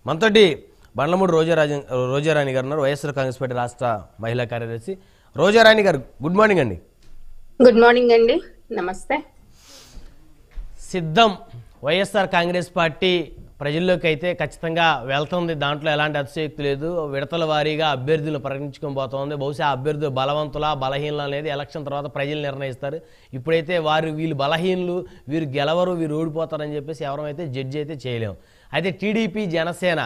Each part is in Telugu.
మనతోటి బండ్లమూడి రోజారాణి గారు ఉన్నారు, వైఎస్ఆర్ కాంగ్రెస్ పార్టీ రాష్ట్ర మహిళా కార్యదర్శి. రోజారాణి గారు గుడ్ మార్నింగ్ అండి. గుడ్ మార్నింగ్ అండి, నమస్తే. సిద్ధం వైఎస్ఆర్ కాంగ్రెస్ పార్టీ ప్రజల్లోకి అయితే ఖచ్చితంగా వెళ్తుంది, దాంట్లో ఎలాంటి అతిశయోక్తి లేదు. విడతల వారీగా అభ్యర్థులను ప్రకటించుకొని పోతుంది. బహుశా అభ్యర్థులు బలవంతులా బలహీనలా అనేది ఎలక్షన్ తర్వాత ప్రజలు నిర్ణయిస్తారు. ఇప్పుడైతే వీళ్ళు బలహీనులు, వీరు గెలవరు, వీరు ఓడిపోతారని చెప్పేసి ఎవరైతే జడ్జి అయితే చేయలేము. అయితే టీడీపీ జనసేన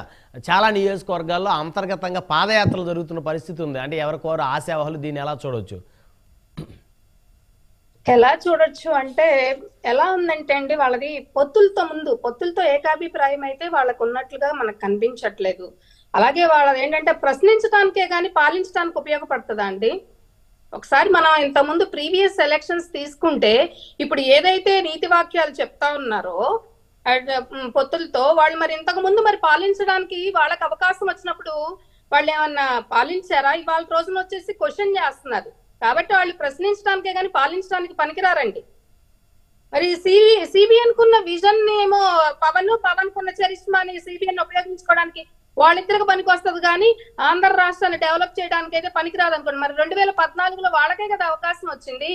చాలా నియోజకవర్గాల్లో అంతర్గతంగా పాదయాత్రలు జరుగుతున్న పరిస్థితి ఉంది. అంటే ఎవరికోరు ఆశావహులు దీన్ని ఎలా చూడవచ్చు? ఎలా చూడొచ్చు అంటే ఎలా ఉందంటే అండి, వాళ్ళది పొత్తులతో ఏకాభిప్రాయం అయితే వాళ్ళకు ఉన్నట్లుగా మనకు కనిపించట్లేదు. అలాగే వాళ్ళది ఏంటంటే ప్రశ్నించడానికే కానీ పాలించడానికి ఉపయోగపడుతుందా అండి? ఒకసారి మనం ఇంతకుముందు ప్రీవియస్ ఎలక్షన్స్ తీసుకుంటే ఇప్పుడు ఏదైతే నీతి వాక్యాలు చెప్తా ఉన్నారో పొత్తులతో వాళ్ళు మరి ఇంతకు ముందు మరి పాలించడానికి వాళ్ళకి అవకాశం వచ్చినప్పుడు వాళ్ళు ఏమన్నా పాలించారా? ఇవాళ రోజున వచ్చేసి క్వశ్చన్ చేస్తున్నారు. కాబట్టి వాళ్ళు ప్రశ్నించడానికే కానీ పాలించడానికి పనికిరారండి. మరి సిబిఎన్ కున్న విజన్ ఏమో పవన్ కున్న చరిష్మాని సిబిఎన్ ఉపయోగించుకోవడానికి వాళ్ళిద్దరికి పనికి వస్తుంది, కానీ ఆంధ్ర రాష్ట్రాన్ని డెవలప్ చేయడానికి అయితే పనికిరాదు అనుకోండి. మరి 2014లో వాళ్ళకే కదా అవకాశం వచ్చింది.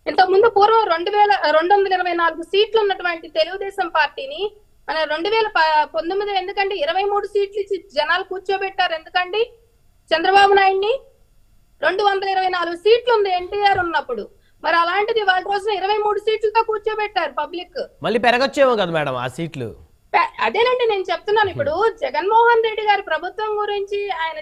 ఇంతకు ముందు పూర్వం 224 సీట్లు ఉన్నటువంటి తెలుగుదేశం పార్టీని మన 2019 ఎందుకంటే 23 సీట్లు ఇచ్చి జనాలు కూర్చోబెట్టారు. ఎందుకండి? చంద్రబాబు నాయుడిని 224 సీట్లు ఉంది ఎన్టీఆర్ ఉన్నప్పుడు. మరి అలాంటిది వాళ్ళ రోజున 23 సీట్లతో కూర్చోబెట్టారు పబ్లిక్. మళ్ళీ పెరగొచ్చేమో కదా మేడం ఆ సీట్లు. అదేనండి నేను చెప్తున్నాను. ఇప్పుడు జగన్మోహన్ రెడ్డి గారి ప్రభుత్వం గురించి ఆయన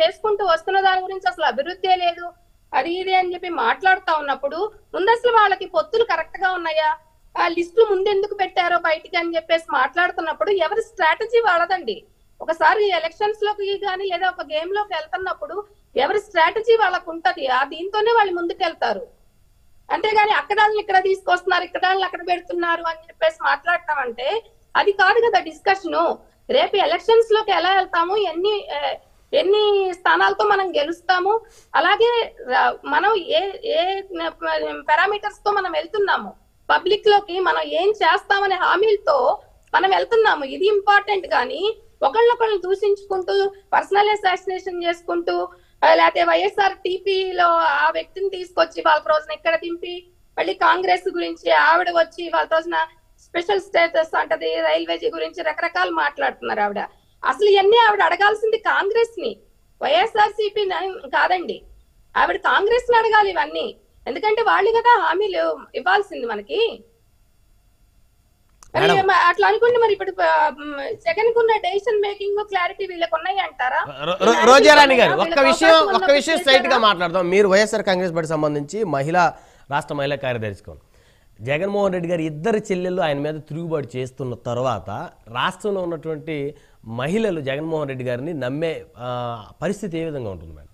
చేసుకుంటూ వస్తున్న దాని గురించి అసలు అభివృద్ధి లేదు, అది ఇది అని చెప్పి మాట్లాడుతా ఉన్నప్పుడు ముందు అసలు వాళ్ళకి పొత్తులు కరెక్ట్ గా ఉన్నాయా, ఆ లిస్టులు ముందు ఎందుకు పెట్టారో బయటికి అని చెప్పేసి మాట్లాడుతున్నప్పుడు ఎవరి స్ట్రాటజీ వాళ్ళదండి. ఒకసారి ఎలక్షన్స్ లోకి కానీ లేదా ఒక గేమ్ లోకి వెళ్తున్నప్పుడు ఎవరి స్ట్రాటజీ వాళ్ళకు ఉంటది, ఆ దీంతోనే వాళ్ళు ముందుకెళ్తారు. అంతేగాని అక్కడాలను ఇక్కడ తీసుకొస్తున్నారు, ఇక్కడాలను అక్కడ పెడుతున్నారు అని చెప్పేసి మాట్లాడతామంటే అది కాదు కదా డిస్కషను. రేపు ఎలక్షన్స్ లోకి ఎలా వెళ్తాము, ఎన్ని స్థానాలతో మనం గెలుస్తాము, అలాగే మనం ఏ పారామీటర్స్ తో మనం వెళ్తున్నాము, పబ్లిక్ లోకి మనం ఏం చేస్తామనే హామీలతో మనం వెళ్తున్నాము, ఇది ఇంపార్టెంట్. కానీ ఒకళ్ళొకళ్ళు దూషించుకుంటూ పర్సనల్ అసాసినేషన్ చేసుకుంటూ లేకపోతే వైఎస్ఆర్ టీపీలో ఆ వ్యక్తిని తీసుకొచ్చి వాళ్ళ రోజున ఇక్కడ దింపి మళ్ళీ కాంగ్రెస్ గురించి ఆవిడ వచ్చి వాళ్ళ రోజున స్పెషల్ స్టేటస్ అంటది, రైల్వేజీ గురించి రకరకాలు మాట్లాడుతున్నారు. అసలు ఇవన్నీ ఆవిడ అడగాల్సింది కాంగ్రెస్ ని, వైఎస్ఆర్సీపీ కాదండి. ఆవిడ కాంగ్రెస్ ని అడగాలి ఇవన్నీ, ఎందుకంటే వాళ్ళు కదా హామీలు ఇవ్వాల్సింది మనకి. అట్లా అనుకుంటే మరి ఇప్పుడు జగన్ కున్న డెసిషన్ మేకింగ్ క్లారిటీ వీళ్ళకి ఉన్నాయి అంటారా? రోజారాణి గారు ఒక్క విషయం స్ట్రైట్ గా మాట్లాడదాం. మీరు వైఎస్ఆర్ కాంగ్రెస్ పార్టీ సంబంధించి రాష్ట్ర మహిళా కార్యదర్శి జగన్మోహన్ రెడ్డి గారు ఇద్దరు చెల్లెళ్ళు ఆయన మీద తిరుగుబాటు చేస్తున్న తర్వాత రాష్ట్రంలో ఉన్నటువంటి మహిళలు జగన్మోహన్ రెడ్డి గారిని నమ్మే పరిస్థితి ఏ విధంగా ఉంటుంది మేడం?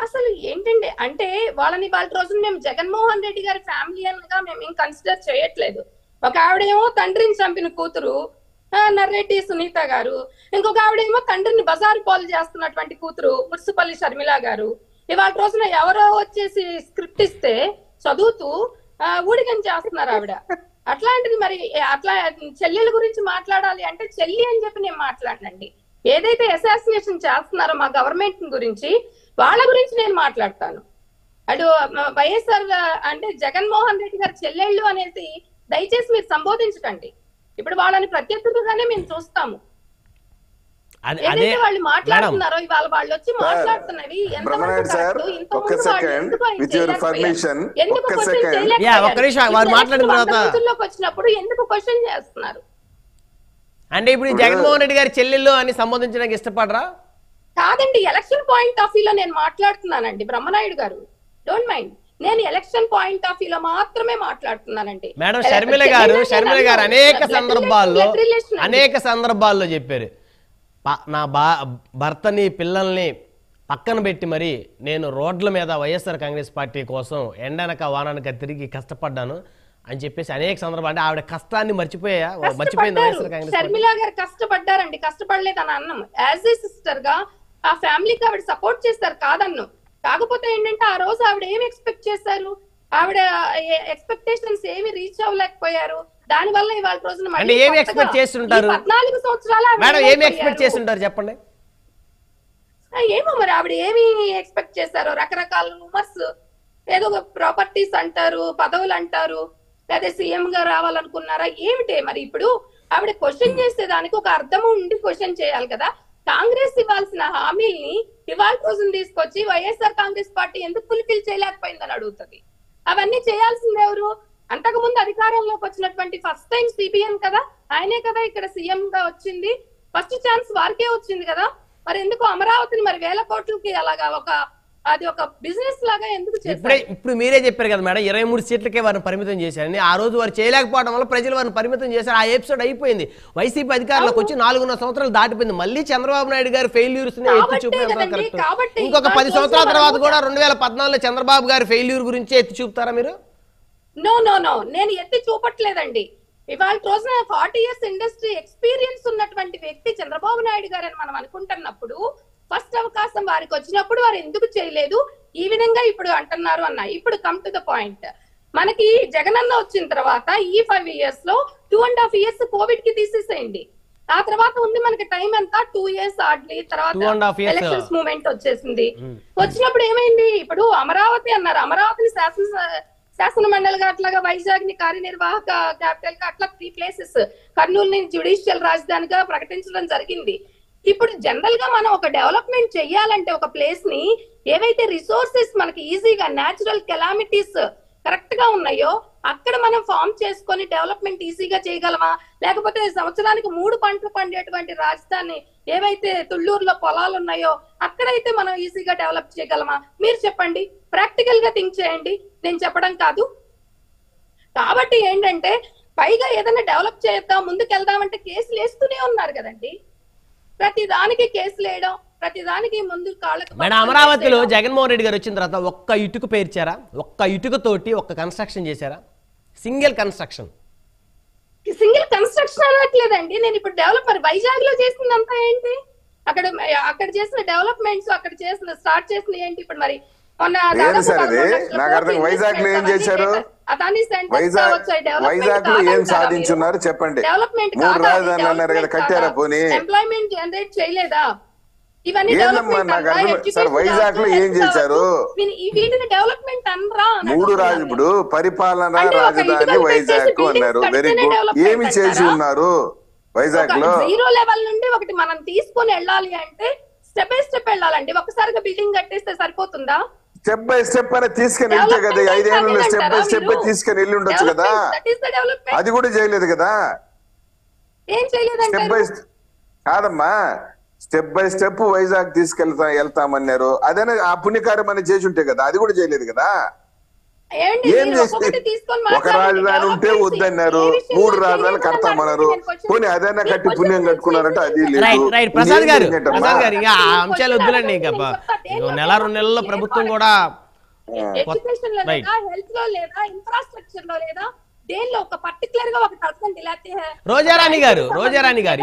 అసలు ఏంటండి అంటే వాళ్ళ రోజున మేము జగన్మోహన్ రెడ్డి గారి ఫ్యామిలీ గా మేము ఏం కన్సిడర్ చేయట్లేదు. ఒక ఆవిడేమో తండ్రిని చంపిన కూతురు నర్రెడ్డి సునీత గారు, ఇంకొక ఆవిడేమో తండ్రిని బజారు పాలు చేస్తున్నటువంటి కూతురు ముర్సుపల్లి షర్మిల గారు. ఇవాళ రోజున ఎవరో వచ్చేసి స్క్రిప్ట్ ఇస్తే చదువుతూ ఊడిగం చేస్తున్నారు ఆవిడ. అట్లాంటిది మరి అట్లా చెల్లెల గురించి మాట్లాడాలి అంటే చెల్లి అని చెప్పి నేను మాట్లాడనండి. ఏదైతే అసాసినేషన్ చేస్తున్నారో మా గవర్నమెంట్ గురించి వాళ్ళ గురించి నేను మాట్లాడతాను. అటు వైఎస్ఆర్ అంటే జగన్మోహన్ రెడ్డి గారి చెల్లెళ్ళు అనేది దయచేసి మీరు సంబోధించకండి. ఇప్పుడు వాళ్ళని ప్రత్యర్థులుగానే మేము చూస్తాము. ఏదైతే వాళ్ళు మాట్లాడుతున్నారో ఇవాళ వాళ్ళు వచ్చి మాట్లాడుతున్నవి వచ్చినప్పుడు ఎందుకు క్వశ్చన్ చేస్తున్నారు అంటే ఇప్పుడు జగన్మోహన్ రెడ్డి గారి చెల్లెళ్ళు అని సంబోధించడానికి ఇష్టపడరా? కాదండి, ఎలక్షన్ పాయింట్ ఆఫ్ వ్యూలో నేను మాట్లాడుతున్నానండి. బ్రహ్మనాయుడు గారు డోంట్ మైండ్, నేను ఎలక్షన్ పాయింట్ ఆఫ్ వ్యూలో మాత్రమే మాట్లాడుతున్నానండి. మేడం షర్మిల గారు అనేక సందర్భాల్లో చెప్పారు, నా భర్తని పిల్లల్ని పక్కన పెట్టి మరి నేను రోడ్ల మీద వైఎస్ఆర్ కాంగ్రెస్ పార్టీ కోసం ఎండనక వాననక తిరిగి కష్టపడ్డాను అని చెప్పేసి అనేక సందర్భాలు. అంటే ఆవిడ కష్టాన్ని మర్చిపోయింది వైఎస్ఆర్ కాంగ్రెస్. షర్మిల గారు కష్టపడ్డారండి, కష్టపడలేదు అని అన్నం. యాజ్ ఏ సిస్టర్ గా ఆ ఫ్యామిలీకి ఆవిడ సపోర్ట్ చేస్తారు కాదన్ను. కాకపోతే ఏంటంటే ఆ రోజు ఆవిడ ఏమి ఎక్స్పెక్ట్ చేశారు, ఆవిడ ఎక్స్పెక్టేషన్స్ ఏమి రీచ్ అవ్వలేకపోయారు. దాని వల్ల ఇవాళ రోజున మళ్ళీ అంటే ఏమి కొత్తగా ఎక్స్పెక్ట్ చేస్తుంటారు ఈ 14 సంవత్సరాలు ఆవిడ మేడం? ఏమి ఏమైపోయారు? ఎక్స్పెక్ట్ చేస్తుంటారు చెప్పండి. ఏమో మరి ఆవిడ ఏమి ఎక్స్పెక్ట్ చేశారో, రకరకాల రూమర్స్, ఏదో ప్రాపర్టీస్ అంటారు, పదవులు అంటారు, లేదా సీఎం గా రావాలనుకున్నారా ఏమిటే? మరి ఇప్పుడు ఆవిడ క్వశ్చన్ చేసేదానికి ఒక అర్థం ఉండి క్వశ్చన్ చేయాలి కదా. కాంగ్రెస్ ఇవ్వాల్సిన హామీల్ని ఇవాళ రోజున తీసుకొచ్చి వైఎస్ఆర్ కాంగ్రెస్ పార్టీ ఎందుకు ఫుల్ఫిల్ చేయలేకపోయిందని అడుగుతుంది. అవన్నీ చేయాల్సింది ఎవరు? అంతకు ముందు అధికారంలోకి వచ్చినటువంటి ఫస్ట్ టైం సిబిఎన్ కదా, ఆయనే కదా ఇక్కడ సీఎం గా వచ్చింది. ఫస్ట్ ఛాన్స్ వారికే వచ్చింది కదా. మరి ఎందుకు అమరావతిని మరి 1000 కోట్లకి అలాగా అది ఒక బిజినెస్ లాగా ఎందుకు చేస్తారు? ఇప్పుడు మీరే చెప్పారు కదా మేడం, 23 సీట్లకే వారిని పరిమితం చేశారని. ఆ రోజు వారు చేయలేకపోవడం వల్ల ప్రజలు వారిని పరిమితం చేశారు. ఆ ఎపిసోడ్ అయిపోయింది. వైసీపీ అధికారంలోకి వచ్చి 4.5 సంవత్సరాలు దాటిపోయింది. మళ్ళీ చంద్రబాబు నాయుడు గారు ఫెయిల్యూర్స్ ఎత్తి చూపుతారు. ఇంకొక 10 సంవత్సరాల తర్వాత కూడా 2014లో చంద్రబాబు గారి ఫెయిల్యూర్ గురించి ఎత్తి చూపుతారా మీరు? నో నేను ఎత్తి చూపట్లేదండి. ఇవాళ రోజున 40 years ఇండస్ట్రీ ఎక్స్పీరియన్స్ ఉన్నటువంటి వ్యక్తి చంద్రబాబు నాయుడు గారు అని మనం అనుకుంటున్నప్పుడు, ఫస్ట్ అవకాశం వారికి వచ్చినప్పుడు వారు ఎందుకు చేయలేదు, ఈ విధంగా ఇప్పుడు అంటున్నారు అన్న. ఇప్పుడు కమ్ టు ద పాయింట్. మనకి జగనన్న వచ్చిన తర్వాత ఈ 5 years లో 2.5 years కోవిడ్ కి తీసేసేయండి. ఆ తర్వాత ఉంది మనకి టైం ఎంత, 2 years ఆడ్లీ. తర్వాత ఎలక్షన్స్ మూవ్మెంట్ వచ్చేసింది. వచ్చినప్పుడు ఏమైంది? ఇప్పుడు అమరావతి అన్నారు, అమరావతిని శాసన మండలిగా, అట్లాగా వైజాగ్ ని కార్యనిర్వాహక క్యాపిటల్ గా, అట్లా 3 places, కర్నూలుని జ్యుడిషియల్ రాజధానిగా ప్రకటించడం జరిగింది. ఇప్పుడు జనరల్ గా మనం ఒక డెవలప్మెంట్ చెయ్యాలంటే ఒక ప్లేస్ ని, ఏవైతే రిసోర్సెస్ మనకి ఈజీగా న్యాచురల్ కెలామిటీస్ కరెక్ట్ గా ఉన్నాయో అక్కడ మనం ఫామ్ చేసుకొని డెవలప్మెంట్ ఈజీగా చేయగలమా? లేకపోతే సంవత్సరానికి 3 పంటలు పండేటువంటి రాజధాని ఏవైతే తుళ్ళూరులో పొలాలు ఉన్నాయో అక్కడైతే మనం ఈజీగా డెవలప్ చేయగలమా? మీరు చెప్పండి, ప్రాక్టికల్ గా థింక్ చేయండి, నేను చెప్పడం కాదు. కాబట్టి ఏంటంటే పైగా ఏదైనా డెవలప్ చేద్దాం, ముందుకెళ్దామంటే కేసులు వేస్తూనే ఉన్నారు కదండి. ప్రతి దానికి కేసులు వేయడం, ప్రతి దానికి ముందు కాళ్ళకి. మేడం, అమరావతిలో జగన్మోహన్ రెడ్డి గారు వచ్చిన తర్వాత ఒక్క ఇటుక పేర్చారా? ఒక్క ఇటుక తోటి ఒక్క కన్స్ట్రక్షన్ చేశారా? సింగిల్ కన్స్ట్రక్షన్ అనట్లేదండి నేను. ఇప్పుడు డెవలపర్ వైజాగ్ లో చేసిందంతా ఏంటి? అక్కడ చేసిన డెవలప్మెంట్స్, అక్కడ చేసిన స్టార్ట్ చేసిన ఏంటి? ఇప్పుడు మరి వైజాగ్ లో ఏం చేశారు? వైజాగ్ లో ఏం సాధించున్నారు చెప్పండి. 3 రాజధానులు అన్నారు కదా, కట్టారా? పోనీ ఎంప్లాయ్మెంట్ జనరేట్ చేయలేదా? ఇవన్నీ సార్ వైజాగ్ లో ఏం చేశారు? వీటిని డెవలప్మెంట్ అనరా? 3 ఇప్పుడు పరిపాలనా రాజధాని వైజాగ్ అన్నారు. Very good. ఏమి చేసి ఉన్నారు వైజాగ్ లో? 0 లెవెల్ నుండి ఒకటి మనం తీసుకొని వెళ్ళాలి అంటే స్టెప్ బై స్టెప్ వెళ్ళాలండి. ఒకసారిగా బిల్డింగ్ కట్టేస్తే సరిపోతుందా? స్టెప్ బై స్టెప్ అని తీసుకుని వెళ్తే కదా, 5 ఏళ్ళు స్టెప్ బై స్టెప్ తీసుకుని వెళ్ళి ఉండొచ్చు కదా. అది కూడా చేయలేదు కదా. ఏం చేయలేదు కాదమ్మా, స్టెప్ బై స్టెప్ వైజాగ్ వెళ్తామన్నారు. అదేనా ఆ పుణ్యకార్యం అని చేసి ఉంటే కదా, అది కూడా చేయలేదు కదా. ఏం చేసి ఒక రాజధాని ఉంటే వద్దన్నారు, 3 రాజధానులు కడతామన్నారు. పోనీ అదైనా కట్టి పుణ్యం కట్టుకున్నారంటే అది లేదు. ప్రసాద్ గారు ఇంకా ఆ అంశాలు వద్దులండి. ఇంకా 1-2 నెలల్లో ప్రభుత్వం కూడా ఎడ్యుకేషన్ లో లేదా, హెల్త్ లో లేదా, ఇన్ఫ్రాస్ట్రక్చర్ లో లేదా, దేనిలో ఒక పర్టికులర్ గా ఒక పర్సన్ రోజారాణి గారు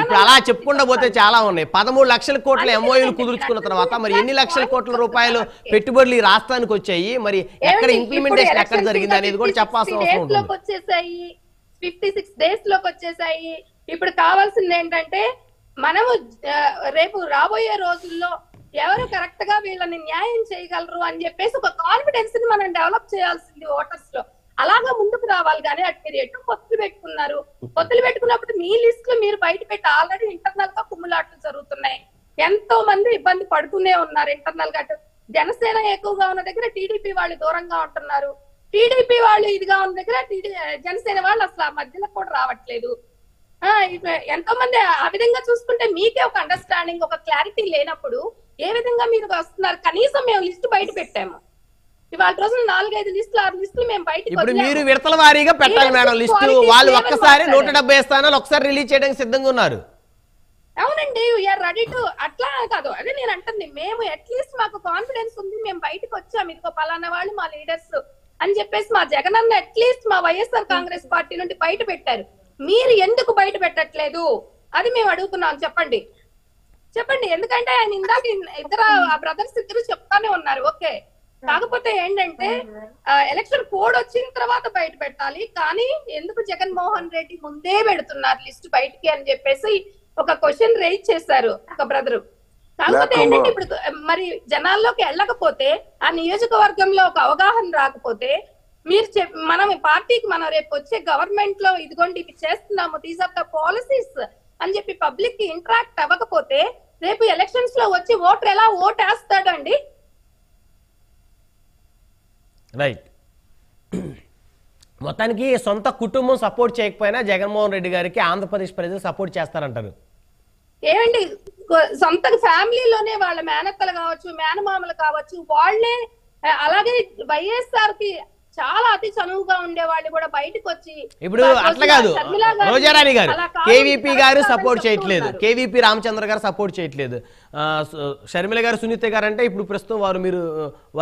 ఇప్పుడు అలా చెప్పుకుంటూ పోతే చాలా ఉన్నాయి. 13 లక్షల కోట్ల ఎంఓయూలు కుదుర్చుకున్న తర్వాత మరి ఎన్ని లక్షల కోట్ల రూపాయలు పెట్టుబడులు ఈ రాష్ట్రానికి వచ్చాయి, మరి ఎక్కడ ఇంప్లిమెంటేషన్ ఎక్కడ జరిగింది అనేది కూడా చెప్పాల్సిన అవసరం ఉంది. 56 days లోకి వచ్చేసాయి. ఇప్పుడు కావాల్సింది ఏంటంటే మనము రేపు రాబోయే రోజుల్లో ఎవరు కరెక్ట్ గా వీళ్ళని న్యాయం చేయగలరు అని చెప్పేసి ఒక కాన్ఫిడెన్స్ ని మనం డెవలప్ చేయాల్సింది ఓటర్స్ లో. అలాగా ముందుకు రావాలి. కానీ అటు మీరు ఎటు పొత్తులు పెట్టుకున్నారు. పొత్తులు పెట్టుకున్నప్పుడు మీ లిస్ట్ లో మీరు బయట పెట్టి ఆల్రెడీ ఇంటర్నల్ గా కుమ్ములాట్లు జరుగుతున్నాయి. ఎంతో మంది ఇబ్బంది పడుతూనే ఉన్నారు ఇంటర్నల్ గా. జనసేన ఎక్కువగా ఉన్న దగ్గర టీడీపీ వాళ్ళు దూరంగా ఉంటున్నారు. టీడీపీ వాళ్ళు ఇదిగా ఉన్న దగ్గర జనసేన వాళ్ళు అసలు ఆ మధ్యలో కూడా రావట్లేదు. ఎంతో మంది ఆ విధంగా చూసుకుంటే మీకే ఒక అండర్స్టాండింగ్, ఒక క్లారిటీ లేనప్పుడు ఏ విధంగా మీరు వస్తున్నారు? కనీసం మేము లిస్ట్ బయట పెట్టాము. ఇవాళ రోజున 4-5 లిస్టులు 6 లిస్టులు మేము బయటకు. ఇప్పుడు మీరు విడతల వారీగా పెట్టాలి మేడం లిస్టు. వాళ్ళు ఒక్కసారి 170 స్థానాలు ఒకసారి రిలీజ్ చేయడానికి సిద్ధంగా ఉన్నారు. అవునండి, వీఆర్ రెడీ టు. అట్లా కాదు, అదే నేను అంటుంది. మేము అట్లీస్ట్ మాకు కాన్ఫిడెన్స్ ఉంది, మేము బయటకు వచ్చాము, ఇదిగో పలానా వాళ్ళు మా లీడర్స్ అని చెప్పేసి మా జగనన్న అట్లీస్ట్ మా వైఎస్ఆర్ కాంగ్రెస్ పార్టీ నుండి బయట పెట్టారు. మీరు ఎందుకు బయట పెట్టట్లేదు అది మేము అడుగుతున్నాం. చెప్పండి. ఎందుకంటే ఆయన ఇందాక ఇద్దరు బ్రదర్స్ చెప్తానే ఉన్నారు. ఓకే, కాకపోతే ఏంటంటే ఎలక్షన్ కోడ్ వచ్చిన తర్వాత బయట పెట్టాలి, కానీ ఎందుకు జగన్మోహన్ రెడ్డి ముందే పెడుతున్నారు లిస్ట్ బయటికి అని చెప్పేసి ఒక క్వశ్చన్ రైజ్ చేశారు ఒక బ్రదరు. కాకపోతే ఏంటంటే ఇప్పుడు మరి జనాల్లోకి వెళ్ళకపోతే, ఆ నియోజకవర్గంలో ఒక అవగాహన రాకపోతే, మీరు మనం పార్టీకి మనం రేపు వచ్చే గవర్నమెంట్ లో ఇదిగోండి ఇవి చేస్తున్నాము, దీస్ ఆర్ ద పాలసీస్ అని చెప్పి పబ్లిక్ కి ఇంటరాక్ట్ అవ్వకపోతే రేపు ఎలక్షన్స్ లో వచ్చి ఓటర్ ఎలా ఓటేస్తాడండి? రైట్. మొత్తానికి సొంత కుటుంబం సపోర్ట్ చేయకపోయినా జగన్మోహన్ రెడ్డి గారికి ఆంధ్రప్రదేశ్ ప్రజలు సపోర్ట్ చేస్తారంటారు. ఏమండి, సొంత ఫ్యామిలీలోనే వాళ్ళ మేనత్తలు కావచ్చు, మేనమామలు కావచ్చు, వాళ్ళే అలాగే వైఎస్ఆర్ కి చాలా అతి చనువుగా ఉండే వాళ్ళు కూడా బయటకు వచ్చి, ఇప్పుడు అట్లా కాదు, రోజారాణి గారు కేవీపీ గారు సపోర్ట్ చేయట్లేదు, కేవీపీ రామచంద్ర గారు సపోర్ట్ చేయట్లేదు, షర్మిల గారు సునీత గారు అంటే ఇప్పుడు ప్రస్తుతం వారు మీరు